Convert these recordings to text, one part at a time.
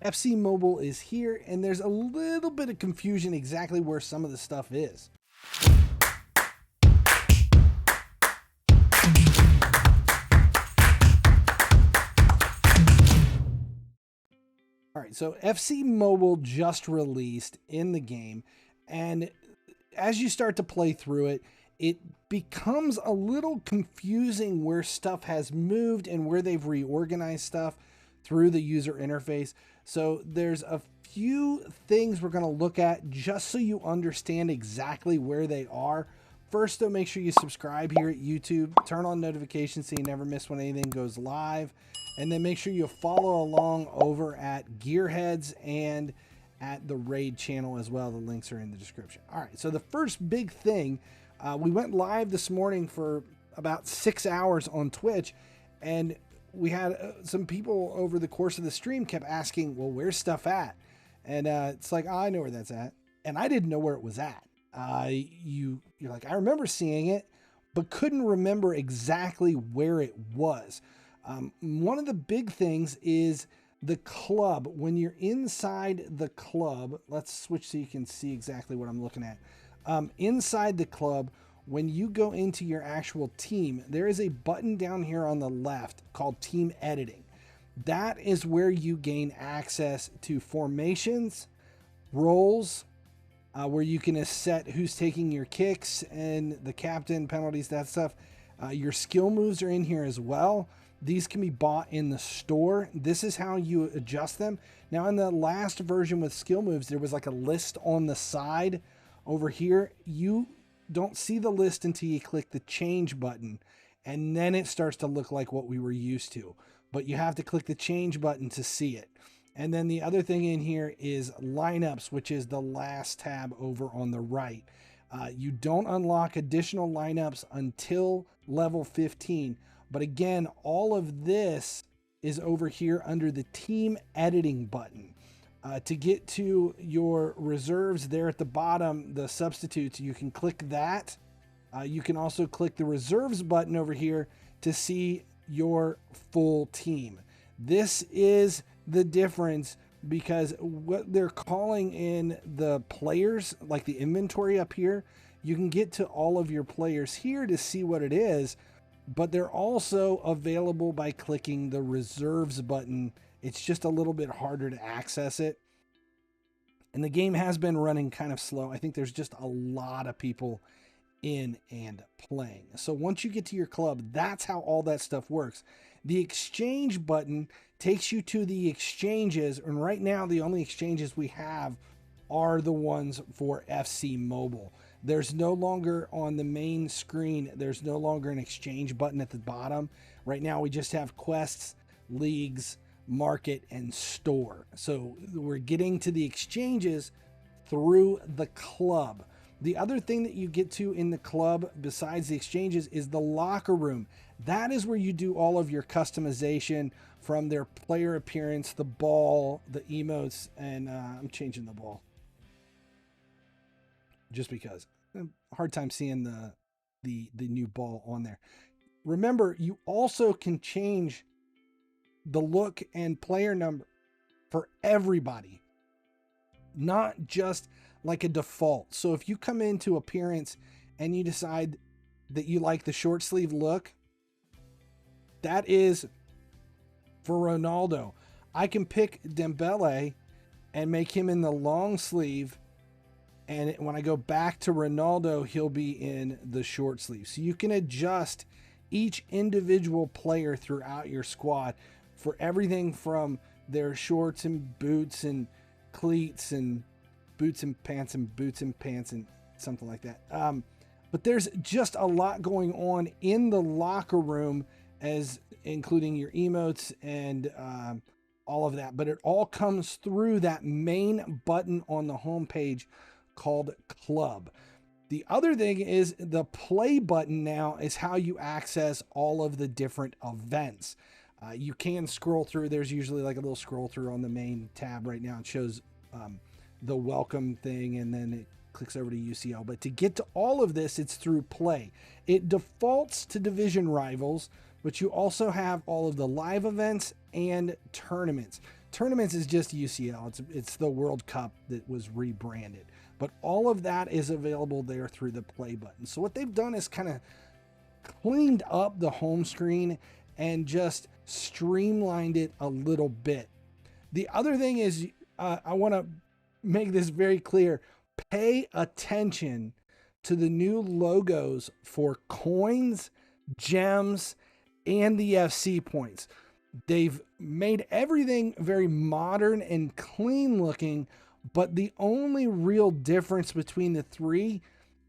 FC Mobile is here, and there's a little bit of confusion exactly where some of the stuff is. All right, so FC Mobile just released in the game, and as you start to play through it, it becomes a little confusing where stuff has moved and where they've reorganized stuff through the user interface. So there's a few things we're going to look at just so you understand exactly where they are. First, though, make sure you subscribe here at YouTube, turn on notifications so you never miss when anything goes live, and then make sure you follow along over at Gearheads and at the Raid channel as well. The links are in the description. All right, so the first big thing, we went live this morning for about 6 hours on Twitch, and we had some people over the course of the stream kept asking, well, where's stuff at? And it's like, oh, I know where that's at. And I didn't know where it was at. You're like, I remember seeing it, but couldn't remember exactly where it was. One of the big things is the club. When you're inside the club, let's switch so you can see exactly what I'm looking at. Inside the club, when you go into your actual team, there is a button down here on the left called Team Editing. That is where you gain access to formations, roles, where you can set who's taking your kicks and the captain, penalties, that stuff. Your skill moves are in here as well. These can be bought in the store. This is how you adjust them. Now, in the last version with skill moves, there was like a list on the side over here. You don't see the list until you click the change button, and then it starts to look like what we were used to. But you have to click the change button to see it. And then the other thing in here is lineups, which is the last tab over on the right. You don't unlock additional lineups until level 15. But again, all of this is over here under the team editing button. To get to your reserves there at the bottom, the substitutes, you can click that. You can also click the reserves button over here to see your full team. This is the difference, because what they're calling in the players, like the inventory up here, you can get to all of your players here to see what it is, but they're also available by clicking the reserves button. It's just a little bit harder to access it. And the game has been running kind of slow. I think there's just a lot of people in and playing. So once you get to your club, that's how all that stuff works. The exchange button takes you to the exchanges, and right now the only exchanges we have are the ones for FC Mobile. There's no longer on the main screen, there's no longer an exchange button at the bottom. Right now we just have quests, leagues, market, and store. So we're getting to the exchanges through the club. The other thing that you get to in the club besides the exchanges is the locker room. That is where you do all of your customization, from their player appearance, the ball, the emotes, and I'm changing the ball just because hard time seeing the new ball on there. Remember, you also can change the look and player number for everybody, not just like a default. So if you come into appearance and you decide that you like the short sleeve look, that is for Ronaldo. I can pick Dembele and make him in the long sleeve, and when I go back to Ronaldo, he'll be in the short sleeve. So you can adjust each individual player throughout your squad for everything from their shorts and boots and cleats and boots and pants and boots and pants and something like that. But there's just a lot going on in the locker room, as including your emotes and all of that. But it all comes through that main button on the home page called Club. The other thing is the play button now is how you access all of the different events. You can scroll through. There's usually like a little scroll through on the main tab right now. It shows the welcome thing, and then it clicks over to UCL. But to get to all of this, it's through play. It defaults to Division Rivals, but you also have all of the live events and tournaments. Tournaments is just UCL. It's the World Cup that was rebranded. But all of that is available there through the play button. So what they've done is kind of cleaned up the home screen and just streamlined it a little bit. The other thing is, I want to make this very clear. Pay attention to the new logos for coins, gems, and the FC points. They've made everything very modern and clean looking, but the only real difference between the three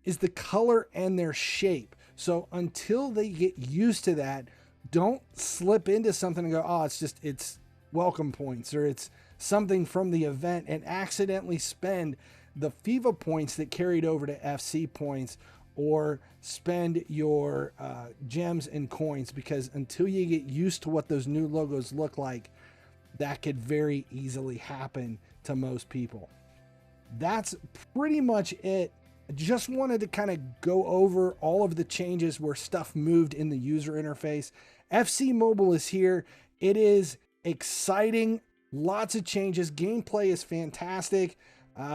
is the color and their shape. So until they get used to that, don't slip into something and go, oh, it's welcome points, or it's something from the event, and accidentally spend the FIFA points that carried over to FC points, or spend your gems and coins, because until you get used to what those new logos look like, that could very easily happen to most people. That's pretty much it. I just wanted to kind of go over all of the changes where stuff moved in the user interface. FC Mobile is here. It is exciting. Lots of changes. Gameplay is fantastic.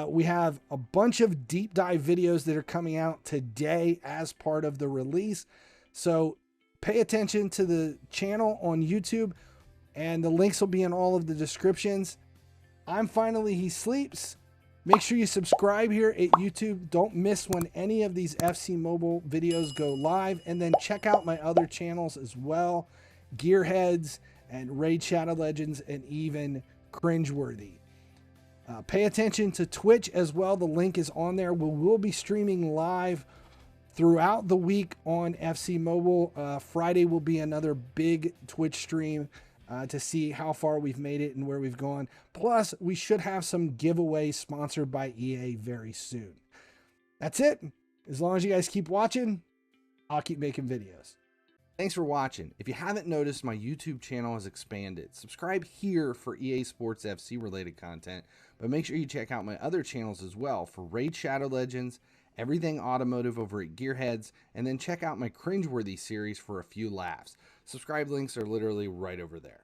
We have a bunch of deep dive videos that are coming out today as part of the release. So pay attention to the channel on YouTube, and the links will be in all of the descriptions. I'm Finally He Sleeps. Make sure you subscribe here at YouTube. Don't miss when any of these FC Mobile videos go live. And then check out my other channels as well. Gearheads and Raid Shadow Legends, and even Cringeworthy. Pay attention to Twitch as well. The link is on there. We will be streaming live throughout the week on FC Mobile. Friday will be another big Twitch stream to see how far we've made it and where we've gone. Plus, we should have some giveaways sponsored by EA very soon. That's it. As long as you guys keep watching, I'll keep making videos. Thanks for watching. If you haven't noticed, my YouTube channel has expanded. Subscribe here for EA Sports FC related content, but make sure you check out my other channels as well for Raid Shadow Legends, everything automotive over at Gearheads, and then check out my Cringeworthy series for a few laughs. Subscribe links are literally right over there.